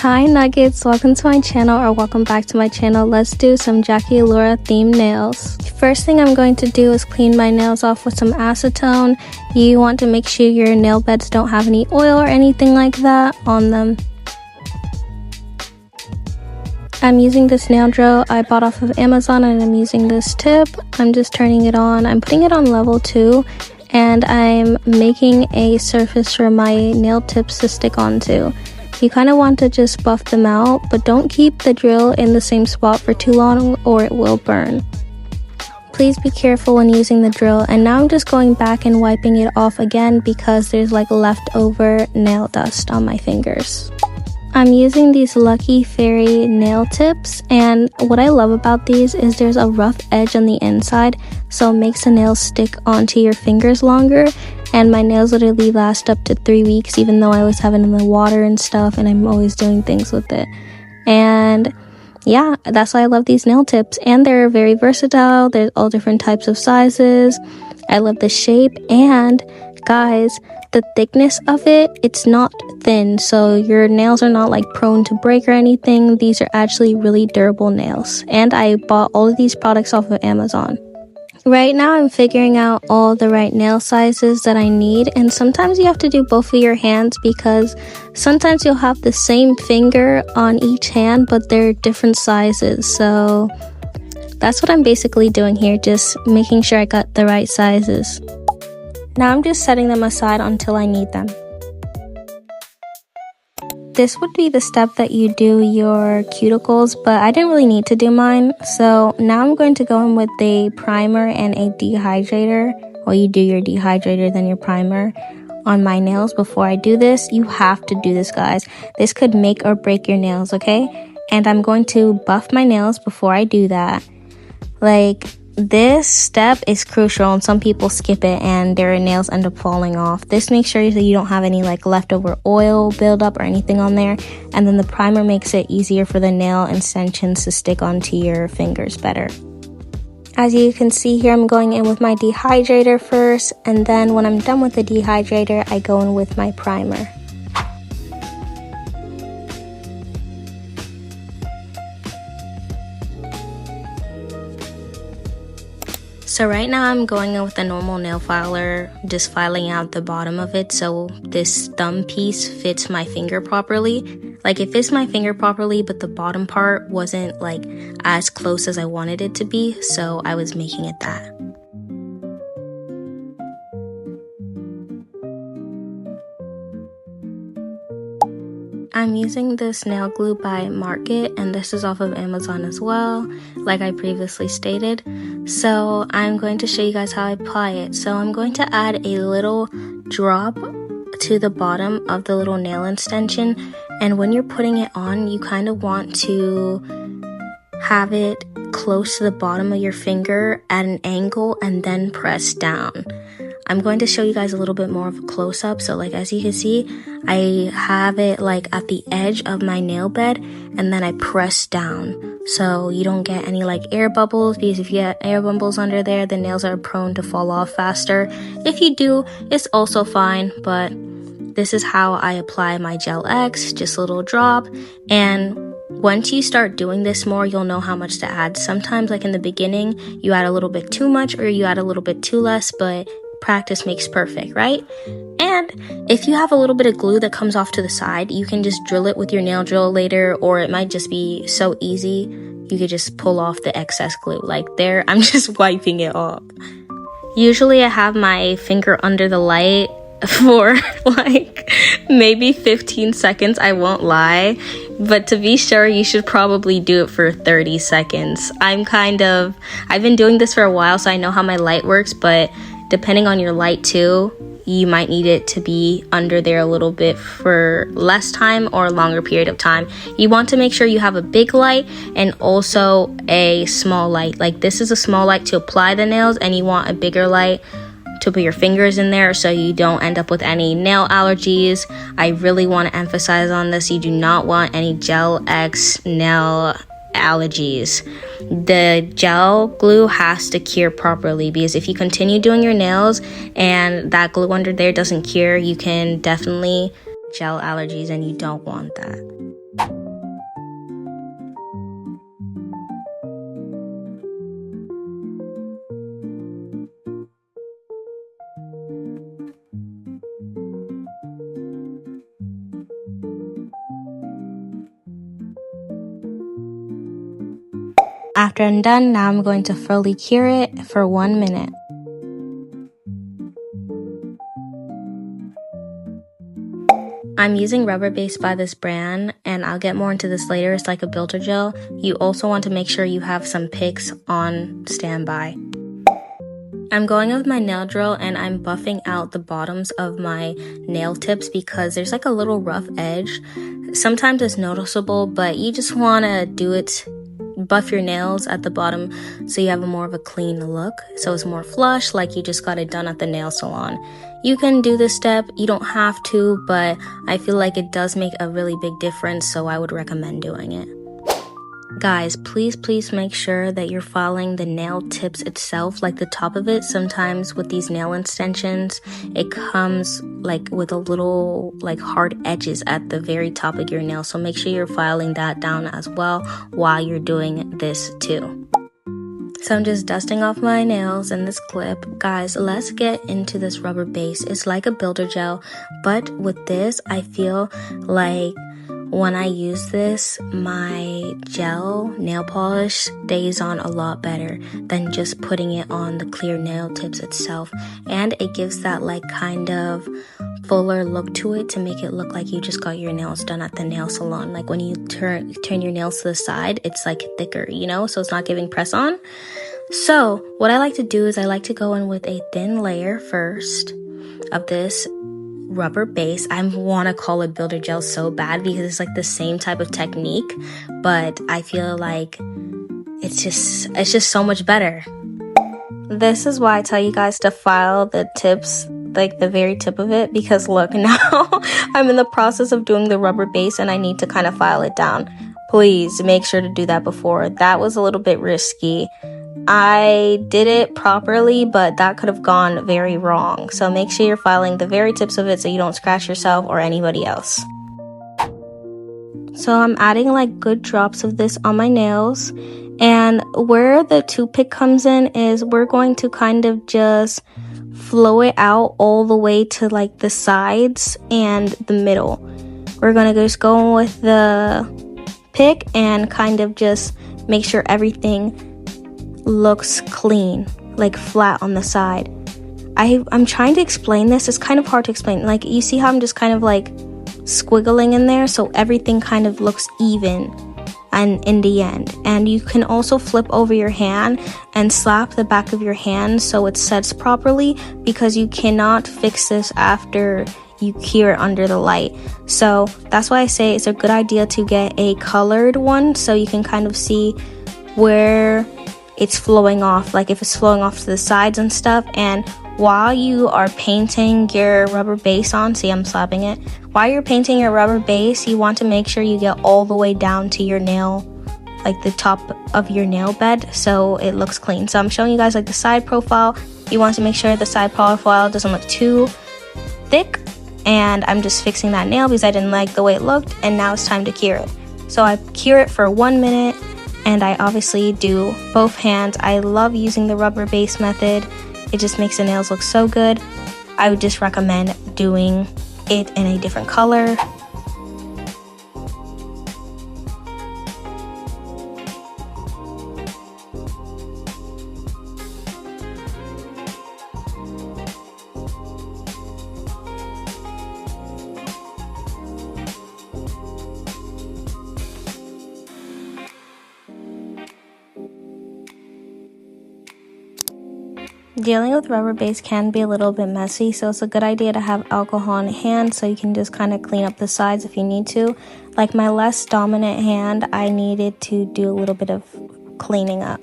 Hi Nuggets, welcome to my channel, or welcome back to my channel. Let's do some draculaura themed nails. First thing I'm going to do is clean my nails off with some acetone. You want to make sure your nail beds don't have any oil or anything like that on them. I'm using this nail drill I bought off of Amazon, and I'm using this tip. I'm just turning it on. I'm putting it on level 2, and I'm making a surface for my nail tips to stick onto. You kind of want to just buff them out, but don't keep the drill in the same spot for too long or it will burn. Please be careful when using the drill. And now I'm just going back and wiping it off again because there's like leftover nail dust on my fingers. I'm using these Lucky Fairy nail tips, and what I love about these is there's a rough edge on the inside, so it makes the nails stick onto your fingers longer. And my nails literally last up to 3 weeks, even though I always have it in the water and stuff, and I'm always doing things with it. And yeah, that's why I love these nail tips. And they're very versatile. There's all different types of sizes. I love the shape, and guys, the thickness of it, it's not thin, so your nails are not like prone to break or anything. These are actually really durable nails, and I bought all of these products off of Amazon. Right now I'm figuring out all the right nail sizes that I need, and sometimes you have to do both of your hands because sometimes you'll have the same finger on each hand but they're different sizes. So that's what I'm basically doing here, just making sure I got the right sizes. Now I'm just setting them aside until I need them. This would be the step that you do your cuticles, but I didn't really need to do mine. So now I'm going to go in with a primer and a dehydrator. Well, you do your dehydrator, then your primer on my nails. Before I do this, you have to do this, guys. This could make or break your nails, okay? And I'm going to buff my nails before I do that. Like, this step is crucial, and some people skip it and their nails end up falling off. This makes sure that you don't have any like leftover oil buildup or anything on there, and then the primer makes it easier for the nail extensions to stick onto your fingers better. As you can see here, I'm going in with my dehydrator first, and then when I'm done with the dehydrator, I go in with my primer. So right now I'm going in with a normal nail filer, just filing out the bottom of it so this thumb piece fits my finger properly. Like, it fits my finger properly, but the bottom part wasn't like as close as I wanted it to be, so I was making it that. I'm using this nail glue by Market, and this is off of Amazon as well, like I previously stated. So I'm going to show you guys how I apply it. So I'm going to add a little drop to the bottom of the little nail extension, and when you're putting it on, you kind of want to have it close to the bottom of your finger at an angle and then press down. I'm going to show you guys a little bit more of a close-up. So like, as you can see, I have it like at the edge of my nail bed, and then I press down so you don't get any like air bubbles, because if you get air bubbles under there, the nails are prone to fall off faster. If you do, it's also fine, but this is how I apply my Gel X, just a little drop. And once you start doing this more, you'll know how much to add. Sometimes, like in the beginning, you add a little bit too much or you add a little bit too less, but practice makes perfect, right? And if you have a little bit of glue that comes off to the side, you can just drill it with your nail drill later, or it might just be so easy you could just pull off the excess glue. Like there, I'm just wiping it off. Usually I have my finger under the light for like maybe 15 seconds, I won't lie, but to be sure, you should probably do it for 30 seconds. I've been doing this for a while, so I know how my light works, but depending on your light too, you might need it to be under there a little bit for less time or a longer period of time. You want to make sure you have a big light and also a small light. Like this is a small light to apply the nails, and you want a bigger light to put your fingers in there so you don't end up with any nail allergies. I really want to emphasize on this. You do not want any gel X nail allergies. The gel glue has to cure properly, because if you continue doing your nails and that glue under there doesn't cure, you can definitely gel allergies, and you don't want that. After I'm done, now I'm going to fully cure it for 1 minute. I'm using rubber base by this brand, and I'll get more into this later. It's like a builder gel. You also want to make sure you have some picks on standby. I'm going with my nail drill, and I'm buffing out the bottoms of my nail tips because there's like a little rough edge. Sometimes it's noticeable, but you just want to do it, buff your nails at the bottom so you have more of a clean look, so it's more flush, like you just got it done at the nail salon. You can do this step, you don't have to, but I feel like it does make a really big difference, so I would recommend doing it. Guys, please make sure that you're filing the nail tips itself, like the top of it. Sometimes with these nail extensions, it comes like with a little like hard edges at the very top of your nail, so make sure you're filing that down as well while you're doing this too. So I'm just dusting off my nails in this clip. Guys, let's get into this rubber base. It's like a builder gel, but with this, I feel like when I use this, my gel nail polish stays on a lot better than just putting it on the clear nail tips itself. And it gives that like kind of fuller look to it to make it look like you just got your nails done at the nail salon. Like when you turn your nails to the side, it's like thicker, you know, so it's not giving press on. So what I like to do is I like to go in with a thin layer first of this rubber base. I want to call it builder gel so bad because it's like the same type of technique, but I feel like it's just so much better. This is why I tell you guys to file the tips, like the very tip of it, because look, now I'm in the process of doing the rubber base and I need to kind of file it down. Please make sure to do that before. That was a little bit risky. I did it properly, but that could have gone very wrong. So make sure you're filing the very tips of it so you don't scratch yourself or anybody else. So I'm adding like good drops of this on my nails. And where the toothpick comes in is we're going to kind of just flow it out all the way to like the sides and the middle. We're going to just go with the pick and kind of just make sure everything looks clean, like flat on the side. I'm trying to explain this. It's kind of hard to explain. Like you see how I'm just kind of like squiggling in there, so everything kind of looks even and in the end. And you can also flip over your hand and slap the back of your hand so it sets properly, because you cannot fix this after you cure it under the light. So that's why I say it's a good idea to get a colored one so you can kind of see where it's flowing off, like if it's flowing off to the sides and stuff. And while you are painting your rubber base on, see I'm slapping it, while you're painting your rubber base, you want to make sure you get all the way down to your nail, like the top of your nail bed, so it looks clean. So I'm showing you guys like the side profile. You want to make sure the side profile doesn't look too thick, and I'm just fixing that nail because I didn't like the way it looked, and now it's time to cure it. So I cure it for 1 minute, and I obviously do both hands. I love using the rubber base method. It just makes the nails look so good. I would just recommend doing it in a different color. Dealing with rubber base can be a little bit messy, so it's a good idea to have alcohol in hand so you can just kind of clean up the sides if you need to. Like my less dominant hand, I needed to do a little bit of cleaning up.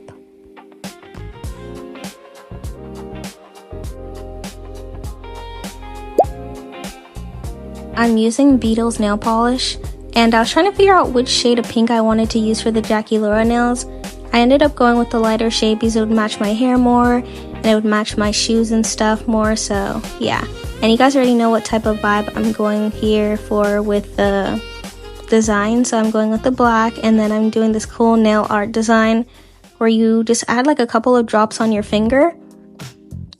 I'm using Beetle's nail polish, and I was trying to figure out which shade of pink I wanted to use for the draculaura nails. I ended up going with the lighter shade because it would match my hair more, and it would match my shoes and stuff more, so yeah. And you guys already know what type of vibe I'm going here for with the design, so I'm going with the black, and then I'm doing this cool nail art design where you just add like a couple of drops on your finger,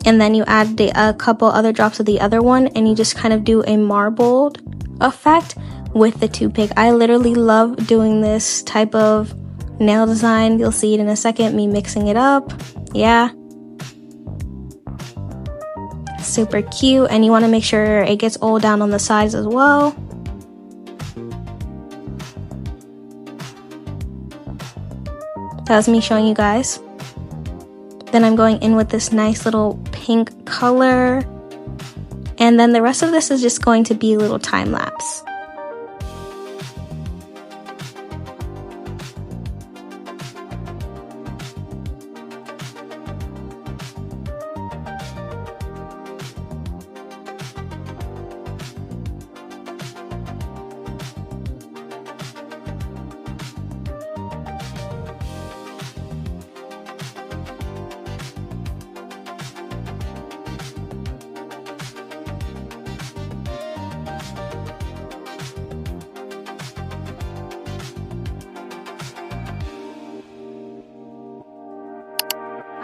and then you add a couple other drops of the other one, and you just kind of do a marbled effect with the toothpick. I literally love doing this type of nail design. You'll see it in a second, me mixing it up. Yeah, super cute. And you want to make sure it gets all down on the sides as well. That was me showing you guys. Then I'm going in with this nice little pink color, and then the rest of this is just going to be a little time lapse.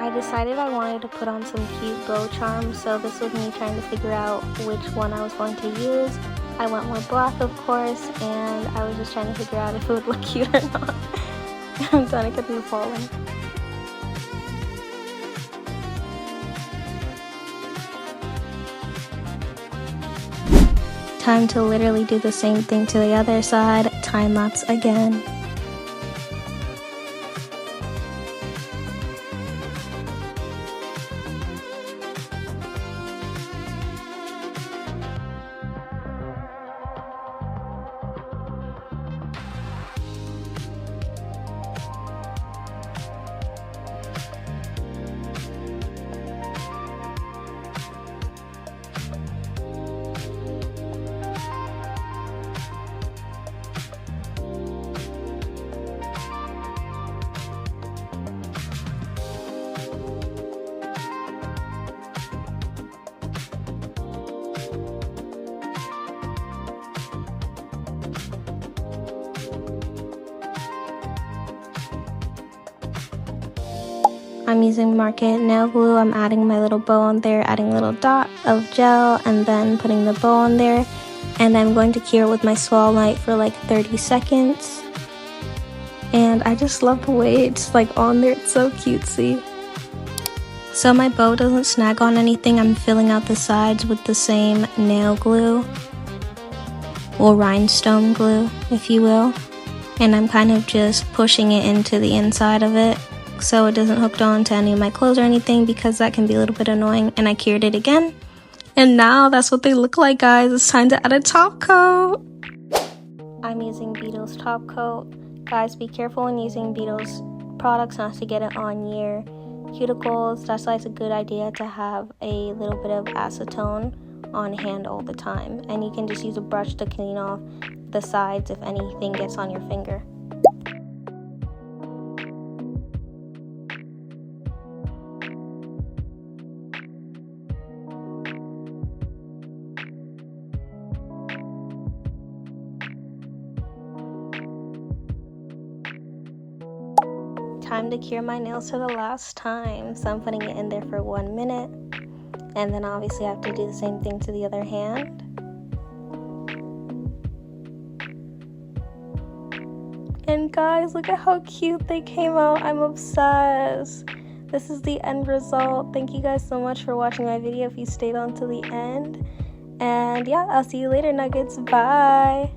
I decided I wanted to put on some cute bow charms, so this was me trying to figure out which one I was going to use. I went with black, of course, and I was just trying to figure out if it would look cute or not. I'm done, I couldn't falling. Time to literally do the same thing to the other side, time lapse again. I'm using Market nail glue. I'm adding my little bow on there, adding a little dot of gel, and then putting the bow on there. And I'm going to cure with my swirl light for like 30 seconds. And I just love the way it's like on there. It's so cutesy. So my bow doesn't snag on anything, I'm filling out the sides with the same nail glue, or rhinestone glue, if you will. And I'm kind of just pushing it into the inside of it, so it doesn't hook on to any of my clothes or anything, because that can be a little bit annoying. And I cured it again, and now that's what they look like, guys. It's time to add a top coat. I'm using Beetle's top coat. Guys, be careful when using Beetle's products not to get it on your cuticles. That's why it's a good idea to have a little bit of acetone on hand all the time, and you can just use a brush to clean off the sides if anything gets on your finger. Time to cure my nails for the last time, so I'm putting it in there for 1 minute, and then obviously I have to do the same thing to the other hand. And guys, look at how cute they came out. I'm obsessed. This is the end result. Thank you guys so much for watching my video if you stayed on to the end. And yeah, I'll see you later, Nuggets. Bye.